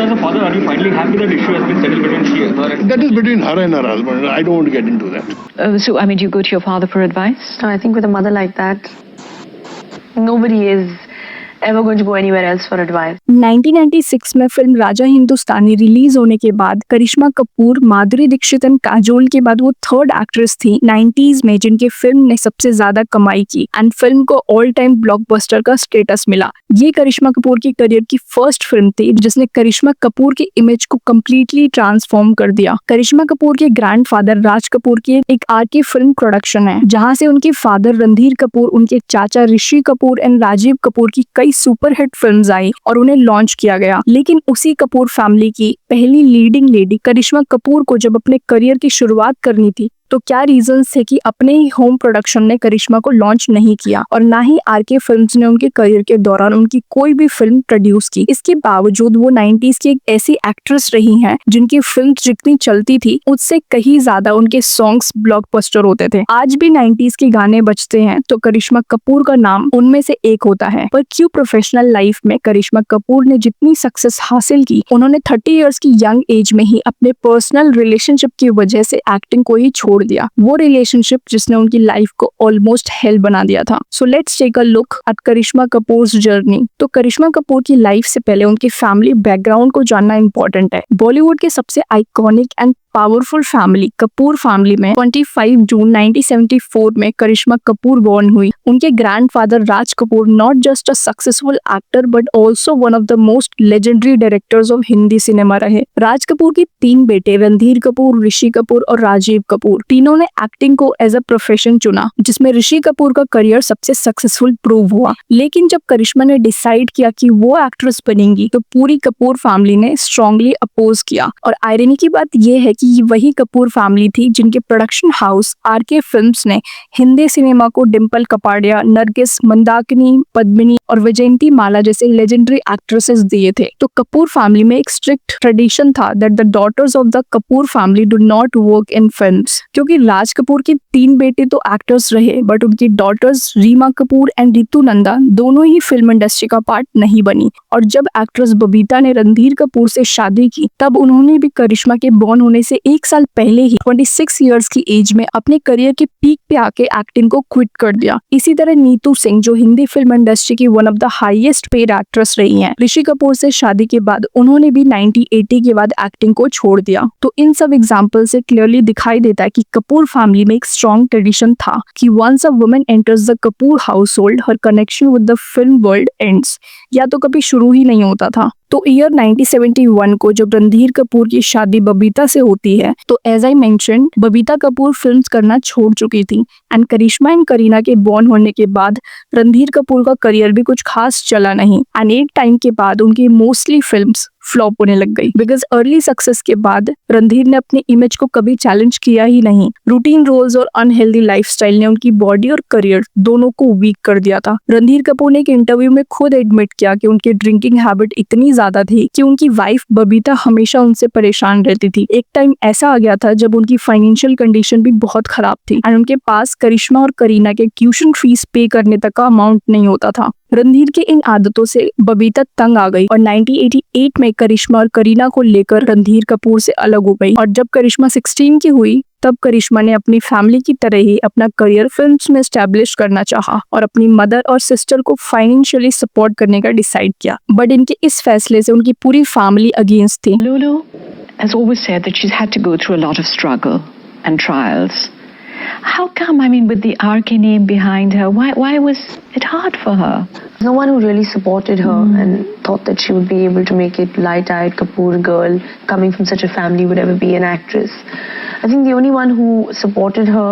As a father, are you finally happy that issue has been settled between her and... That is between her and her husband. I don't want to get into that. So, I mean, do you go to your father for advice? No, I think with a mother like that, nobody is ever going to go anywhere else for advice. 1996 में film Raja Hindustani release होने के बाद करिश्मा कपूर, माधुरी दीक्षित और काजोल के बाद वो third actress थी 90s में जिनके फिल्म ने सबसे ज्यादा कमाई की एंड फिल्म को ऑल टाइम ब्लॉकबस्टर का स्टेटस मिला। ये करिश्मा कपूर की करियर की फर्स्ट फिल्म थी जिसने करिश्मा कपूर की इमेज को कम्प्लीटली ट्रांसफॉर्म कर दिया। करिश्मा कपूर के ग्रैंडफादर राज कपूर की एक आरके फिल्म प्रोडक्शन है जहाँ से उनके फादर रणधीर कपूर, उनके चाचा ऋषि कपूर एंड राजीव कपूर की कई सुपरहिट फिल्म्स आई और उन्हें लॉन्च किया गया। लेकिन उसी कपूर फैमिली की पहली लीडिंग लेडी करिश्मा कपूर को जब अपने करियर की शुरुआत करनी थी तो क्या रीजंस थे कि अपने ही होम प्रोडक्शन ने करिश्मा को लॉन्च नहीं किया और ना ही आरके फिल्म्स ने उनके करियर के दौरान उनकी कोई भी फिल्म प्रोड्यूस की। इसके बावजूद वो 90s की एक ऐसी एक्ट्रेस रही हैं जिनकी फिल्म जितनी चलती थी उससे कहीं ज्यादा उनके सॉन्ग्स ब्लॉकबस्टर होते थे। आज भी 90s के गाने बजते हैं तो करिश्मा कपूर का नाम उनमें से एक होता है। पर क्यों प्रोफेशनल लाइफ में करिश्मा कपूर ने जितनी सक्सेस हासिल की, उन्होंने 30 इयर्स की यंग एज में ही अपने पर्सनल रिलेशनशिप की वजह से एक्टिंग को ही छोड़ दिया। वो रिलेशनशिप जिसने उनकी लाइफ को ऑलमोस्ट हेल बना दिया था। So let's take a look at Karisma Kapoor's journey. तो करिश्मा कपूर की लाइफ से पहले उनकी फैमिली बैकग्राउंड को जानना इंपॉर्टेंट है। बॉलीवुड के सबसे iconic and powerful family Kapoor family में 25 जून 1974 में करिश्मा कपूर बॉर्न हुई। उनके grandfather Raj Kapoor not just a successful actor but also one of the most legendary directors of Hindi cinema रहे। राज कपूर की 3 बेटे रणधीर कपूर, ऋषि कपूर और राजीव कपूर तीनों ने एक्टिंग को एज अ प्रोफेशन चुना, जिसमें ऋषि कपूर का करियर सबसे सक्सेसफुल प्रूव हुआ। लेकिन जब करिश्मा ने डिसाइड किया कि वो एक्ट्रेस बनेंगी तो पूरी कपूर फैमिली ने स्ट्रांगली अपोज किया। और आयरनी की बात यह है कि वही कपूर फैमिली थी जिनके प्रोडक्शन हाउस आरके फिल्म्स ने हिंदी सिनेमा को डिम्पल कपाड़िया, नरगिस, मंदाकिनी, पद्मिनी और वैजयंती माला जैसे लेजेंडरी एक्ट्रेसेस दिए थे। तो कपूर फैमिली में एक स्ट्रिक्ट ट्रेडिशन था that the daughters of the Kapoor family do not work in films. क्योंकि राज कपूर के 3 बेटे तो एक्टर्स रहे बट उनकी डॉटर्स रीमा कपूर एंड रितु नंदा दोनों ही फिल्म इंडस्ट्री का पार्ट नहीं बनी। और जब एक्ट्रेस बबीता ने रणधीर कपूर से शादी की तब उन्होंने भी करिश्मा के बॉर्न होने से 1 साल पहले ही 26 इयर्स की एज में अपने करियर के पीक पे आके एक्टिंग को क्विट कर दिया। इसी तरह नीतू सिंह जो हिंदी फिल्म इंडस्ट्री की one of the highest paid actress रही हैं, ऋषि कपूर से शादी के बाद उन्होंने भी 1980 के बाद एक्टिंग को छोड़ दिया। तो इन सब एग्जाम्पल से क्लियरली दिखाई देता है कि कपूर फैमिली में एक स्ट्रॉन्ग ट्रेडिशन था कि once a woman enters the Kapoor household her connection with the film world ends, या तो कभी शुरू ही नहीं होता था। तो ईयर 1971 को जब रणधीर कपूर की शादी बबीता से होती है तो as I mention Babita Kapoor films करना छोड़ चुकी थी एंड करिश्मा एंड करीना के बॉर्न होने के बाद रणधीर कपूर का करियर भी कुछ खास चला नहीं एंड एक टाइम के बाद उनकी मोस्टली फिल्म्स फ्लॉप होने लग गई बिकॉज अर्ली सक्सेस के बाद रणधीर ने अपनी इमेज को कभी चैलेंज किया ही नहीं। रूटीन रोल्स और अनहेल्दी लाइफस्टाइल ने उनकी बॉडी और करियर दोनों को वीक कर दिया था। रणधीर कपूर ने एक इंटरव्यू में खुद एडमिट किया कि उनकी ड्रिंकिंग हैबिट इतनी ज्यादा थी कि उनकी वाइफ बबीता हमेशा उनसे परेशान रहती थी। एक टाइम ऐसा आ गया था जब उनकी फाइनेंशियल कंडीशन भी बहुत खराब थी एंड उनके पास करिश्मा और करीना के ट्यूशन फीस पे करने तक का अमाउंट नहीं होता था। रणधीर की इन आदतों से बबीता तंग आ गई और 1988 में करिश्मा और करीना को लेकर रणधीर कपूर से अलग हो गई। और जब करिश्मा 16 की हुई तब करिश्मा ने अपनी फैमिली की तरह ही अपना करियर फिल्म्स में एस्टैब्लिश करना चाहा और अपनी मदर और सिस्टर को फाइनेंशियली सपोर्ट करने का डिसाइड किया। बट इनके इस फैसले से उनकी पूरी फैमिली अगेंस्ट थी। Lulu has always said that she's had to go through a lot of struggle and trials. How come, I mean, with the RK name behind her, why was it hard for her? No one who really supported her and thought that she would be able to make it light-eyed Kapoor girl coming from such a family would ever be an actress. I think the only one who supported her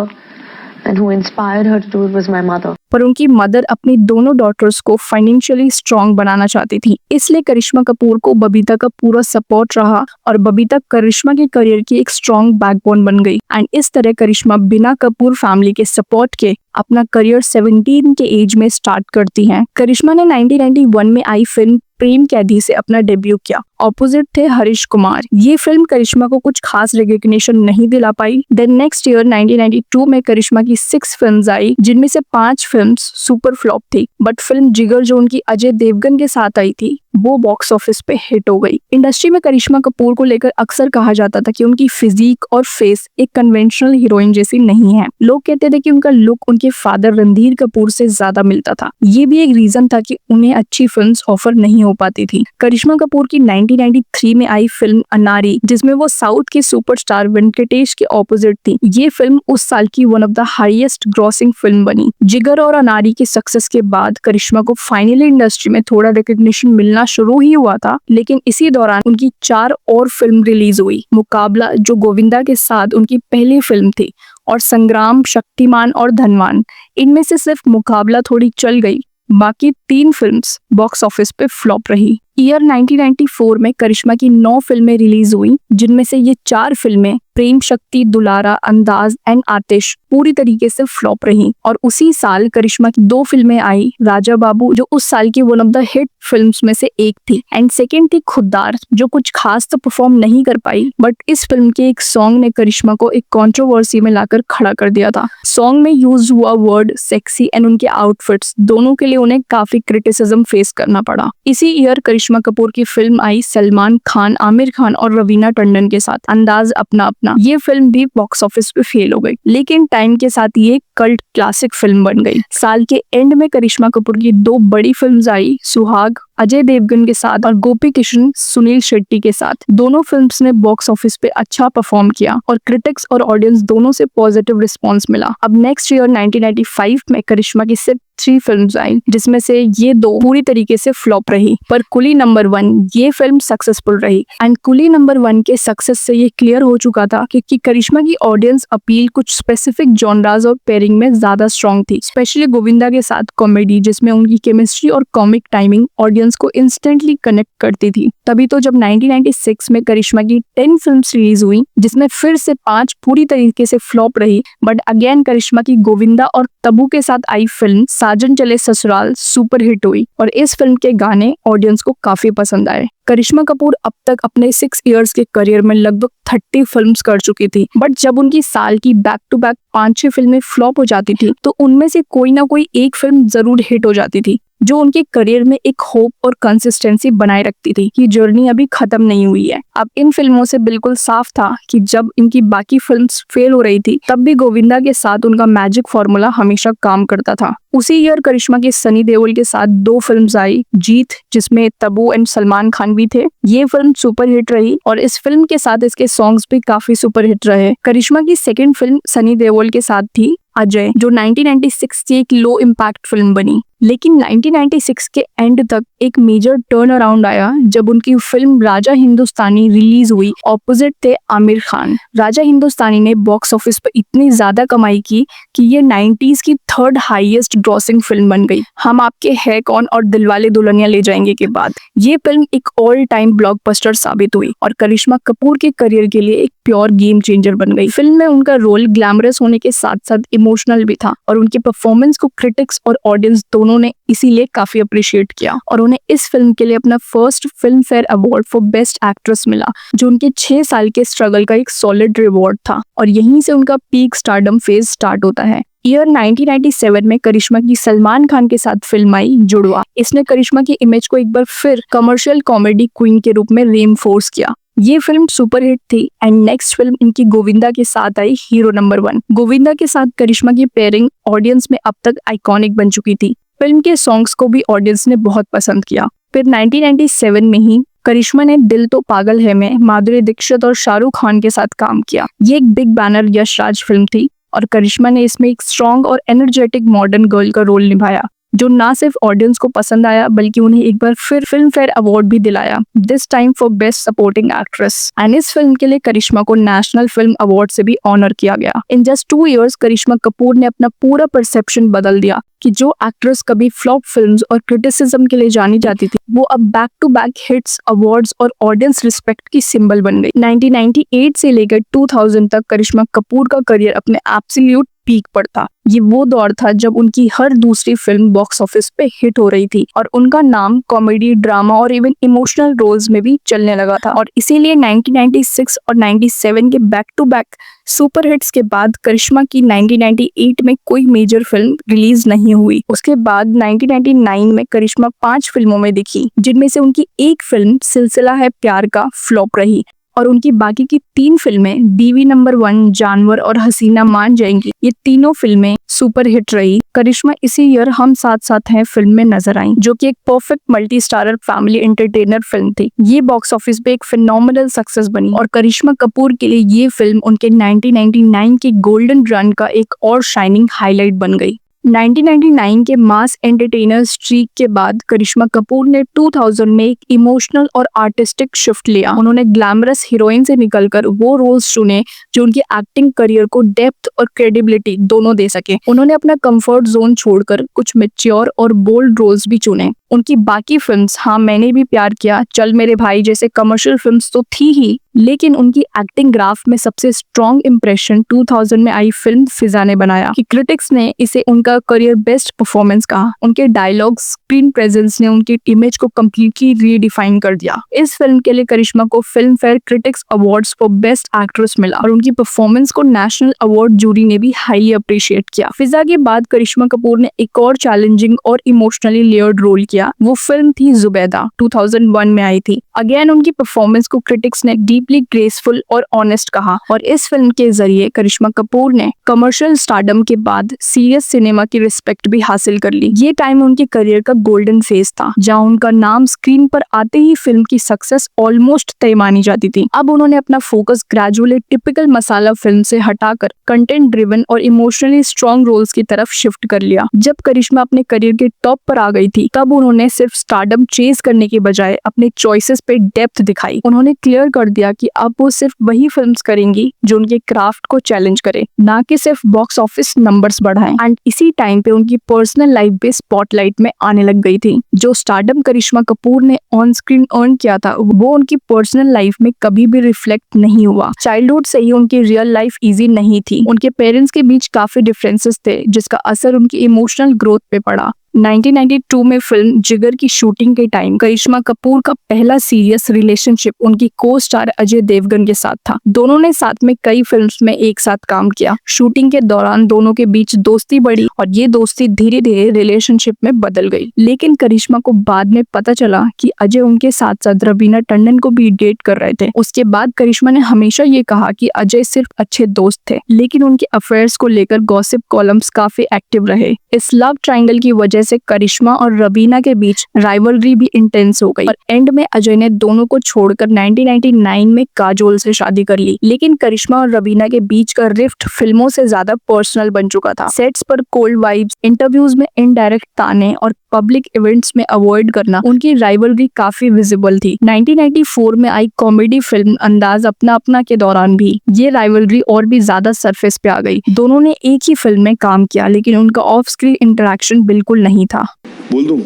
and who inspired her to do it was my mother. पर उनकी mother अपनी दोनों daughters को financially strong बनाना चाहती थी, इसलिए करिश्मा कपूर को बबीता का पूरा सपोर्ट रहा और बबीता करिश्मा के करियर की एक स्ट्रॉन्ग बैकबोन बन गई। एंड इस तरह करिश्मा बिना कपूर फैमिली के सपोर्ट के अपना करियर 17 के एज में स्टार्ट करती हैं। करिश्मा ने 1991 में आई फिल्म प्रेम कैदी से अपना डेब्यू किया। ऑपोजिट थे हरीश कुमार। ये फिल्म करिश्मा को कुछ खास रिकॉग्निशन नहीं दिला पाई। देन नेक्स्ट ईयर 1992 में करिश्मा की 6 फिल्म्स आई जिनमें से 5 फिल्म्स सुपर फ्लॉप थी। बट फिल्म जिगर जो उनकी अजय देवगन के साथ आई थी वो बॉक्स ऑफिस पे हिट हो गई। इंडस्ट्री में करिश्मा कपूर को लेकर अक्सर कहा जाता था कि उनकी फिजिक और फेस एक कन्वेंशनल हीरोइन जैसी नहीं है। लोग कहते थे कि उनका लुक उनके फादर रणधीर कपूर से ज्यादा मिलता था। ये भी एक रीजन था कि उन्हें अच्छी फिल्म्स ऑफर नहीं हो पाती थी। करिश्मा कपूर की 1993 में आई फिल्म अनारी, जिसमें वो साउथ के सुपरस्टार वेंकटेश के ऑपोजिट थी, ये फिल्म उस साल की one of the highest grossing film बनी। जिगर और अनारी के सक्सेस के बाद करिश्मा को फाइनली इंडस्ट्री में थोड़ा रिकग्निशन मिलना शुरू ही हुआ था, लेकिन इसी दौरान उनकी 4 और फिल्म रिलीज हुई। मुकाबला, जो गोविंदा के साथ उनकी पहली फिल्म थी, और संग्राम, शक्तिमान और धनवान। इनमें से सिर्फ मुकाबला थोड़ी चल गई, बाकी 3 फिल्म्स बॉक्स ऑफिस पे फ्लॉप रही। ईयर 1994 में करिश्मा की 9 फिल्में रिलीज हुई, जिनमें से ये 4 फिल्में प्रेम शक्ति, दुलारा, अंदाज एंड आतिश पूरी तरीके से फ्लॉप रही। और उसी साल करिश्मा की 2 फिल्में आई, राजा बाबू, जो उस साल की one of the hit films में से एक थी, एंड सेकेंड थी खुद्दार, जो कुछ खास तो परफॉर्म नहीं कर पाई, बट इस फिल्म के एक सॉन्ग ने करिश्मा को एक कंट्रोवर्सी में लाकर खड़ा कर दिया था। सॉन्ग में यूज हुआ वर्ड सेक्सी एंड उनके आउटफिट्स, दोनों के लिए उन्हें काफी क्रिटिसिज्म फेस करना पड़ा। इसी ईयर करिश्मा कपूर की फिल्म आई सलमान खान, आमिर खान और रवीना टंडन के साथ, अंदाज अपना अपना। ये फिल्म भी बॉक्स ऑफिस पे फेल हो गई, लेकिन टाइम के साथ ये कल्ट क्लासिक फिल्म बन गई। साल के एंड में करिश्मा कपूर की 2 बड़ी फिल्म्स आई, सुहाग अजय देवगन के साथ और गोपी किशन सुनील शेट्टी के साथ। दोनों फिल्म्स ने बॉक्स ऑफिस पे अच्छा परफॉर्म किया और क्रिटिक्स और ऑडियंस दोनों से पॉजिटिव रिस्पांस मिला। अब नेक्स्ट ईयर 1995 में करिश्मा की सिर्फ 3 फिल्म्स आई, जिसमें से ये 2 पूरी तरीके से फ्लॉप रही, पर कुली नंबर 1 ये फिल्म सक्सेसफुल रही। एंड कुली नंबर 1 के सक्सेस से ये क्लियर हो चुका था कि करिश्मा की ऑडियंस अपील कुछ स्पेसिफिक जॉनराज और पेयरिंग में ज्यादा स्ट्रॉन्ग थी, स्पेशली गोविंदा के साथ कॉमेडी, जिसमें उनकी केमिस्ट्री और कॉमिक टाइमिंग ऑडियंस को इंस्टेंटली कनेक्ट करती थी। तभी तो जब 1996 में करिश्मा की 10 फिल्म्स रिलीज हुई, जिसमें फिर से 5 पूरी तरीके से फ्लॉप रही, बट अगेन करिश्मा की गोविंदा और तब्बू के साथ आई फिल्म साजन चले ससुराल सुपर हिट हुई और इस फिल्म के गाने ऑडियंस को काफी पसंद आए। करिश्मा कपूर अब तक अपने 6 इयर्स के करियर में लगभग 30 फिल्म्स कर चुकी थी, बट जब उनकी साल की बैक टू बैक 5-6 फिल्में फ्लॉप हो जाती थी, तो उनमें से कोई ना कोई एक फिल्म जरूर हिट हो जाती थी, जो उनके करियर में एक होप और कंसिस्टेंसी बनाए रखती थी कि जर्नी अभी खत्म नहीं हुई है। अब इन फिल्मों से बिल्कुल साफ था कि जब इनकी बाकी फिल्म्स फेल हो रही थी, तब भी गोविंदा के साथ उनका मैजिक फॉर्मूला हमेशा काम करता था। उसी ईयर करिश्मा की सनी देओल के साथ 2 फिल्म्स आई, जीत, जिसमें तब्बू एंड सलमान खान भी थे, ये फिल्म सुपर हिट रही और इस फिल्म के साथ इसके सॉन्ग्स भी काफी सुपर हिट रहे। करिश्मा की सेकंड फिल्म सनी देओल के साथ थी अजय, जो 1996 की एक लो इम्पैक्ट फिल्म बनी, लेकिन 1996 के एंड तक एक मेजर टर्न अराउंड आया जब उनकी फिल्म राजा हिंदुस्तानी रिलीज हुई। ऑपोजिट थे आमिर खान। राजा हिंदुस्तानी ने बॉक्स ऑफिस पर इतनी ज्यादा कमाई की कि ये 90s की 3rd हाईएस्ट ग्रॉसिंग फिल्म बन गई, हम आपके है कौन और दिलवाले दुल्हनिया ले जाएंगे के बाद। ये फिल्म एक ऑल टाइम ब्लॉकबस्टर साबित हुई और करिश्मा कपूर के करियर के लिए एक प्योर गेम चेंजर बन गई। फिल्म में उनका रोल ग्लैमरस होने के साथ साथ इमोशनल भी था और उनके परफॉर्मेंस को क्रिटिक्स और ऑडियंस दोनों ने इसीलिए काफी अप्रिशिएट किया और उन्हें इस फिल्म के लिए अपना first film fair award for best actress मिला, जो उनके 6 साल के स्ट्रगल का एक सॉलिड रिवॉर्ड था और यहीं से उनका पीक स्टारडम फेज स्टार्ट होता है। ईयर 1997 में करिश्मा की सलमान खान के साथ फिल्म आई जुड़वा। इसने करिश्मा की इमेज को एक बार फिर कमर्शियल कॉमेडी क्वीन के रूप में रीइंफोर्स किया। ये फिल्म सुपर हिट थी एंड नेक्स्ट फिल्म इनकी गोविंदा के साथ आई हीरो नंबर 1। गोविंदा के साथ करिश्मा की पेयरिंग ऑडियंस में अब तक आइकॉनिक बन चुकी थी। फिल्म के सॉन्ग्स को भी ऑडियंस ने बहुत पसंद किया। फिर 1997 में ही करिश्मा ने दिल तो पागल है में माधुरी दीक्षित और शाहरुख खान के साथ काम किया। ये एक big banner Yash Raj film थी और करिश्मा ने इसमें एक स्ट्रॉन्ग और एनर्जेटिक मॉडर्न गर्ल का रोल निभाया, जो ना सिर्फ ऑडियंस को पसंद आया बल्कि उन्हें एक बार फिर फिल्म फेयर अवार्ड भी दिलाया, this time for best supporting actress. And इस फिल्म के लिए करिश्मा को नेशनल फिल्म अवार्ड से भी ऑनर किया गया। इन जस्ट 2 इयर्स करिश्मा कपूर ने अपना पूरा परसेप्शन बदल दिया कि जो एक्ट्रेस कभी फ्लॉप फिल्म्स और क्रिटिसिज्म के लिए जानी जाती थी, वो अब back to back hits, awards और ऑडियंस रिस्पेक्ट की सिंबल बन गई। 1998 से लेकर 2000 तक करिश्मा कपूर का करियर अपने एब्सोल्यूट पीक पर था। ये वो दौर था जब उनकी हर दूसरी फिल्म बॉक्स ऑफिस पे हिट हो रही थी और उनका नाम कॉमेडी, ड्रामा और इवन इमोशनल रोल्स में भी चलने लगा था। और इसीलिए 1996 और 97 के back to back super hits के बाद करिश्मा की 1998 में कोई मेजर फिल्म रिलीज नहीं हुई। उसके बाद 1999 में करिश्मा 5 फिल्मों में दिखी, जिनमें से उनकी एक फिल्म सिलसिला है प्यार का फ्लॉप रही और उनकी बाकी की 3 फिल्में बीवी नंबर 1, जानवर और हसीना मान जाएंगी, ये तीनों फिल्में सुपर हिट रही। करिश्मा इसी ईयर हम साथ साथ हैं फिल्म में नजर आई, जो कि एक perfect multi starrer family entertainer film थी। ये बॉक्स ऑफिस पे एक फिनोमिनल सक्सेस बनी और करिश्मा कपूर के लिए ये फिल्म उनके 1999 के गोल्डन रन का एक और शाइनिंग हाईलाइट बन गई। 1999 के मास एंटरटेनर स्ट्रीक के बाद करिश्मा कपूर ने 2000 में एक इमोशनल और आर्टिस्टिक शिफ्ट लिया। उन्होंने ग्लैमरस हीरोइन से निकलकर वो रोल्स चुने जो उनकी एक्टिंग करियर को डेप्थ और क्रेडिबिलिटी दोनों दे सके। उन्होंने अपना कंफर्ट जोन छोड़कर कुछ मैच्योर और बोल्ड रोल्स भी चुने। उनकी बाकी फिल्म्स, हाँ मैंने भी प्यार किया, चल मेरे भाई जैसे कमर्शियल फिल्म्स तो थी ही, लेकिन उनकी एक्टिंग ग्राफ में सबसे स्ट्रॉन्ग इंप्रेशन 2000 में आई फिल्म फिजा ने बनाया कि क्रिटिक्स ने इसे उनका करियर बेस्ट परफॉर्मेंस कहा। उनके डायलॉग, स्क्रीन प्रेजेंस ने उनकी इमेज को कम्प्लीटली रीडिफाइन कर दिया। इस फिल्म के लिए करिश्मा को film fair critics awards for best actress मिला और उनकी परफॉर्मेंस को नेशनल अवार्ड जूरी ने भी हाईली अप्रिशिएट किया। फिजा के बाद करिश्मा कपूर ने एक और चैलेंजिंग और इमोशनली लेयर्ड रोल किया। वो फिल्म थी जुबैदा, 2001 में आई थी। अगेन उनकी परफॉर्मेंस को क्रिटिक्स ने डीपली ग्रेसफुल और ऑनेस्ट कहा और इस फिल्म के जरिए करिश्मा कपूर ने कमर्शियल स्टारडम के बाद सीरियस सिनेमा की रिस्पेक्ट भी हासिल कर ली। ये टाइम उनके करियर का गोल्डन फेज था, जहां उनका नाम स्क्रीन पर आते ही फिल्म की सक्सेस ऑलमोस्ट तय मानी जाती थी। अब उन्होंने अपना फोकस ग्रेजुअली टिपिकल मसाला फिल्म से हटाकर कंटेंट ड्रिवन और इमोशनली स्ट्रॉन्ग रोल्स की तरफ शिफ्ट कर लिया। जब करिश्मा अपने करियर के टॉप पर आ गई थी, तब उन्होंने सिर्फ स्टारडम चेज करने के बजाय अपने चॉइसेस पे डेप्थ दिखाई। उन्होंने क्लियर कर दिया कि अब वो सिर्फ वही फिल्म्स करेंगी जो उनके क्राफ्ट को चैलेंज करे, ना कि सिर्फ बॉक्स ऑफिस नंबर्स बढ़ाएं। एंड इसी टाइम पे उनकी पर्सनल लाइफ भी स्पॉटलाइट में आने लग गई थी। जो स्टारडम करिश्मा कपूर ने ऑन स्क्रीन अर्न किया था, वो उनकी पर्सनल लाइफ में कभी भी रिफ्लेक्ट नहीं हुआ। चाइल्डहुड से ही उनकी रियल लाइफ इजी नहीं थी। उनके पेरेंट्स के बीच काफी डिफरेंसेस थे, जिसका असर उनकी इमोशनल ग्रोथ पे पड़ा। 1992 में फिल्म जिगर की शूटिंग के टाइम करिश्मा कपूर का पहला सीरियस रिलेशनशिप उनकी को स्टार अजय देवगन के साथ था। दोनों ने साथ में कई फिल्म्स में एक साथ काम किया। शूटिंग के दौरान दोनों के बीच दोस्ती बढ़ी और ये दोस्ती धीरे धीरे रिलेशनशिप में बदल गई। लेकिन करिश्मा को बाद में पता चला कि अजय उनके साथ साथ रवीना टंडन को भी डेट कर रहे थे। उसके बाद करिश्मा ने हमेशा ये कहा कि अजय सिर्फ अच्छे दोस्त थे, लेकिन उनके अफेयर्स को लेकर गॉसिप कॉलम्स काफी एक्टिव रहे। इस लव ट्रायंगल की वजह से करिश्मा और रवीना के बीच राइवलरी भी इंटेंस हो गई और एंड में अजय ने दोनों को छोड़कर 1999 में काजोल से शादी कर ली। लेकिन करिश्मा और रवीना के बीच का रिफ्ट फिल्मों से ज्यादा पर्सनल बन चुका था। सेट्स पर कोल्ड वाइब्स, इंटरव्यूज में इनडायरेक्ट ताने और पब्लिक इवेंट्स में अवॉइड करना, उनकी राइवलरी काफी विजिबल थी। 1994 में आई कॉमेडी फिल्म अंदाज अपना अपना के दौरान भी ये राइवलरी और भी ज्यादा सरफेस पे आ गई। दोनों ने एक ही फिल्म में काम किया, लेकिन उनका ऑफ स्क्रीन इंटरेक्शन बिल्कुल नहीं था। बोल दूं,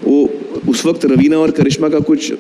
वो उस वक्त रवीना और करिश्मा का कुछ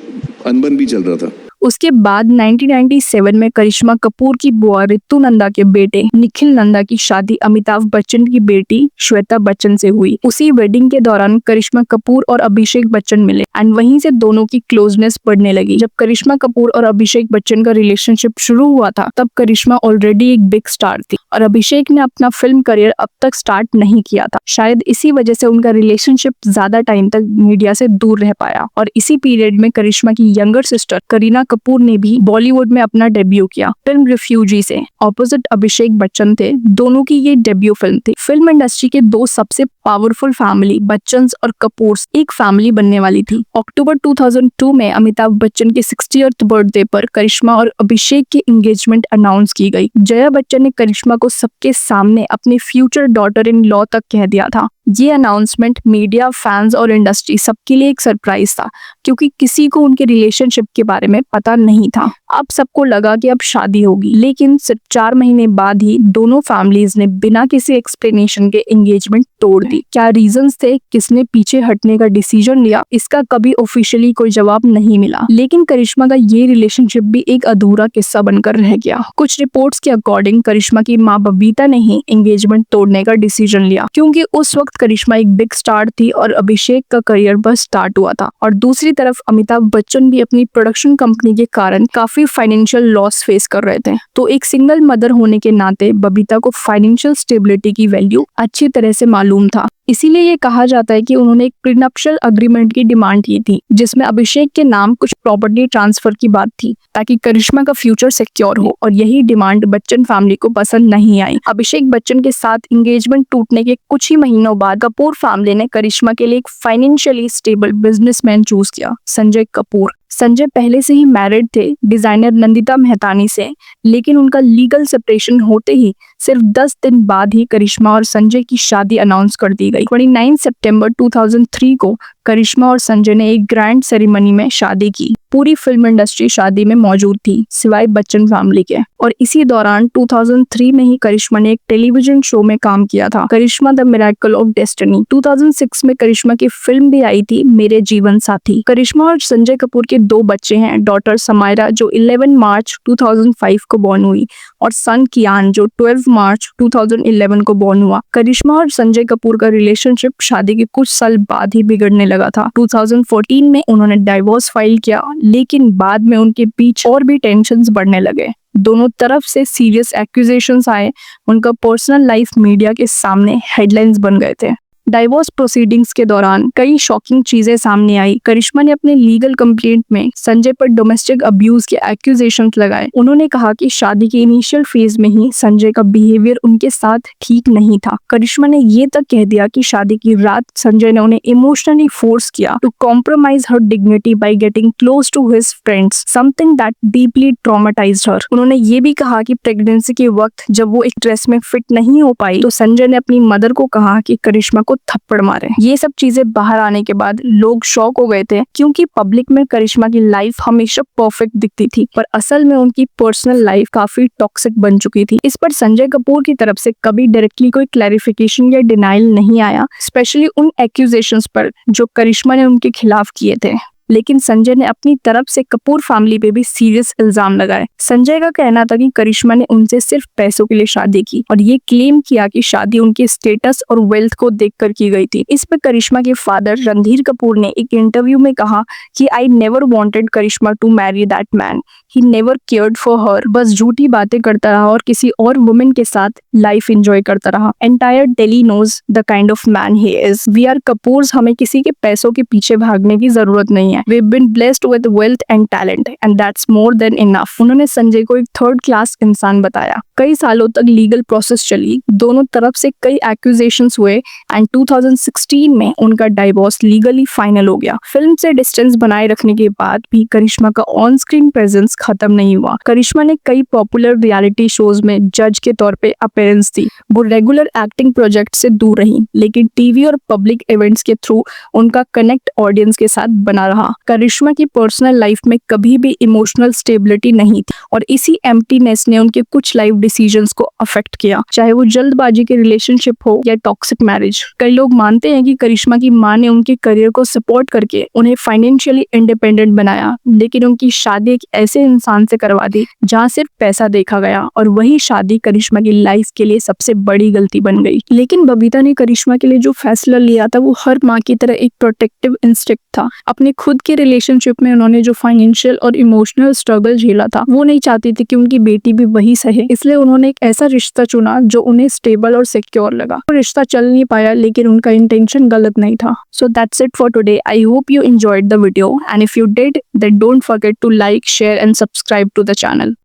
अनबन भी चल रहा था। उसके बाद 1997 में करिश्मा कपूर की बुआ रितु नंदा के बेटे निखिल नंदा की शादी अमिताभ बच्चन की बेटी श्वेता बच्चन से हुई। उसी वेडिंग के दौरान करिश्मा कपूर और अभिषेक बच्चन मिले एंड वहीं से दोनों की क्लोजनेस बढ़ने लगी। जब करिश्मा कपूर और अभिषेक बच्चन का रिलेशनशिप शुरू हुआ था, तब करिश्मा ऑलरेडी एक बिग स्टार थी और अभिषेक ने अपना फिल्म करियर अब तक स्टार्ट नहीं किया था। शायद इसी वजह से उनका रिलेशनशिप ज्यादा टाइम तक मीडिया से दूर रह पाया। और इसी पीरियड में करिश्मा की यंगर सिस्टर करीना कपूर ने भी बॉलीवुड में अपना डेब्यू किया फिल्म रिफ्यूजी से। ऑपोजिट अभिषेक बच्चन थे, दोनों की ये डेब्यू फिल्म थी। फिल्म इंडस्ट्री के दो सबसे पावरफुल फैमिली बच्चन और कपूर एक फैमिली बनने वाली थी। अक्टूबर 2002 में अमिताभ बच्चन के 60th बर्थडे पर करिश्मा और अभिषेक की एंगेजमेंट अनाउंस की गई। जया बच्चन ने करिश्मा को सबके सामने अपनी फ्यूचर डॉटर इन लॉ तक कह दिया था। ये अनाउंसमेंट मीडिया, फैंस और इंडस्ट्री सबके लिए एक सरप्राइज था, क्योंकि किसी को उनके रिलेशनशिप के बारे में पता नहीं था। अब सबको लगा कि अब शादी होगी, लेकिन सिर्फ 4 महीने बाद ही दोनों फैमिलीज ने बिना किसी एक्सप्लेनेशन के एंगेजमेंट तोड़ दी। क्या रीजंस थे, किसने पीछे हटने का डिसीजन लिया, इसका कभी ऑफिशियली कोई जवाब नहीं मिला। लेकिन करिश्मा का ये रिलेशनशिप भी एक अधूरा किस्सा बनकर रह गया। कुछ रिपोर्ट्स के अकॉर्डिंग करिश्मा की माँ बबीता ने ही एंगेजमेंट तोड़ने का डिसीजन लिया, क्योंकि उस वक्त करिश्मा एक बिग स्टार थी और अभिषेक का करियर बस स्टार्ट हुआ था। और दूसरी तरफ अमिताभ बच्चन भी अपनी प्रोडक्शन कंपनी के कारण काफी फाइनेंशियल लॉस फेस कर रहे थे। तो एक सिंगल मदर होने के नाते बबीता को फाइनेंशियल स्टेबिलिटी की वैल्यू अच्छी तरह से मालूम था। इसीलिए ये कहा जाता है कि उन्होंने एक प्रीनप्शियल अग्रीमेंट की डिमांड की थी, जिसमें अभिषेक के नाम कुछ प्रॉपर्टी ट्रांसफर की बात थी, ताकि करिश्मा का फ्यूचर सिक्योर हो। और यही डिमांड बच्चन फैमिली को पसंद नहीं आई। अभिषेक बच्चन के साथ एंगेजमेंट टूटने के कुछ ही महीनों बाद कपूर फैमिली ने करिश्मा के लिए एक फाइनेंशियली स्टेबल बिजनेसमैन चूज किया, संजय कपूर। संजय पहले से ही मैरिड थे डिजाइनर नंदिता मेहतानी से, लेकिन उनका लीगल सेपरेशन होते ही सिर्फ 10 दिन बाद ही करिश्मा और संजय की शादी अनाउंस कर दी गई। 29 सितंबर 2003 को करिश्मा और संजय ने एक ग्रैंड सेरेमनी में शादी की। पूरी फिल्म इंडस्ट्री शादी में मौजूद थी, सिवाय बच्चन फैमिली के। और इसी दौरान 2003 में ही करिश्मा ने एक टेलीविजन शो में काम किया था, करिश्मा द मिरेकल ऑफ डेस्टिनी। 2006 में करिश्मा की फिल्म भी आई थी, मेरे जीवन साथी। करिश्मा और संजय कपूर के 2 बच्चे हैं, डॉटर समायरा जो 11 मार्च 2005 को बॉर्न हुई, और सन कियान जो 12 मार्च 2011 को बॉर्न हुआ। करिश्मा और संजय कपूर का रिलेशनशिप शादी के कुछ साल बाद ही बिगड़ने लगा था। 2014 में उन्होंने डाइवोर्स फाइल किया, लेकिन बाद में उनके बीच और भी टेंशन्स बढ़ने लगे। दोनों तरफ से सीरियस एक्यूजेशंस आए। उनका पर्सनल लाइफ मीडिया के सामने हेडलाइंस बन गए थे। डाइवोर्स प्रोसीडिंग्स के दौरान कई शॉकिंग चीजें सामने आई। करिश्मा ने अपने लीगल कंप्लेंट में संजय पर डोमेस्टिक अब्यूज के एक्यूजेशंस लगाए। उन्होंने कहा कि शादी के इनिशियल फेज में ही संजय का बिहेवियर उनके साथ ठीक नहीं था। करिश्मा ने ये तक कह दिया कि शादी की रात संजय ने उन्हें इमोशनली फोर्स किया to compromise her dignity by getting close to his friends, something that deeply traumatised her. उन्होंने ये भी कहा कि प्रेगनेंसी के वक्त जब वो एक ड्रेस में फिट नहीं हो पाई तो संजय ने अपनी मदर को कहा कि करिश्मा को थप्पड़ मारे। ये सब चीजें बाहर आने के बाद लोग शॉक हो गए थे, क्योंकि पब्लिक में करिश्मा की लाइफ हमेशा परफेक्ट दिखती थी, पर असल में उनकी पर्सनल लाइफ काफी टॉक्सिक बन चुकी थी। इस पर संजय कपूर की तरफ से कभी डायरेक्टली कोई क्लैरिफिकेशन या डिनाइल नहीं आया, स्पेशली उन एक्यूजेशंस पर जो करिश्मा ने उनके खिलाफ किए थे। लेकिन संजय ने अपनी तरफ से कपूर फैमिली पे भी सीरियस इल्जाम लगाए। संजय का कहना था कि करिश्मा ने उनसे सिर्फ पैसों के लिए शादी की, और ये क्लेम किया कि शादी उनके स्टेटस और वेल्थ को देखकर की गई थी। इस पर करिश्मा के फादर रणधीर कपूर ने एक इंटरव्यू में कहा कि I never wanted Karisma to marry that man, he never cared for her. बस झूठी बातें करता रहा और किसी और वुमेन के साथ लाइफ एंजॉय करता रहा। Entire Delhi knows the kind of man he is. We are Kapoors, हमें किसी के पैसों के पीछे भागने की जरूरत नहीं है। We've been blessed with wealth and talent and that's more than enough। उन्होंने संजय को एक 3rd क्लास इंसान बताया। कई सालों तक लीगल प्रोसेस चली, दोनों तरफ से कई एक्यूजेशंस हुए एंड 2016 में उनका डाइवोर्स लीगली फाइनल हो गया। फिल्म से डिस्टेंस बनाए रखने के बाद भी करिश्मा का ऑन स्क्रीन प्रेजेंस खत्म नहीं हुआ। करिश्मा ने कई पॉपुलर रियलिटी शोज में जज के तौर पे अपीयरेंस दी। वो रेगुलर एक्टिंग प्रोजेक्ट से दूर रही, लेकिन टीवी और पब्लिक इवेंट्स के थ्रू उनका कनेक्ट ऑडियंस के साथ बना रहा। करिश्मा की पर्सनल लाइफ में कभी भी इमोशनल स्टेबिलिटी नहीं थी, और इसी एम्प्टीनेस ने उनके कुछ लाइफ डिसीजंस को अफेक्ट किया, चाहे वो जल्दबाजी के रिलेशनशिप हो या टॉक्सिक मैरिज। कई लोग मानते हैं कि करिश्मा की मां ने उनके करियर को सपोर्ट करके उन्हें फाइनेंशियली इंडिपेंडेंट बनाया, लेकिन उनकी शादी एक ऐसे इंसान से करवा दी जहां सिर्फ पैसा देखा गया, और वही शादी करिश्मा की लाइफ के लिए सबसे बड़ी गलती बन गई। लेकिन बबीता ने करिश्मा के लिए जो फैसला लिया था वो हर माँ की तरह एक प्रोटेक्टिव इंस्टिंक्ट था। अपने खुद के रिलेशनशिप में उन्होंने जो फाइनेंशियल और इमोशनल स्ट्रगल झेला था वो नहीं चाहती थी कि उनकी बेटी भी वही सहे, इसलिए उन्होंने एक ऐसा रिश्ता चुना जो उन्हें स्टेबल और सिक्योर लगा। वो रिश्ता चल नहीं पाया, लेकिन उनका इंटेंशन गलत नहीं था। So that's it for today. I hope you enjoyed the video, and if you did, then don't forget to like, share and subscribe to the channel.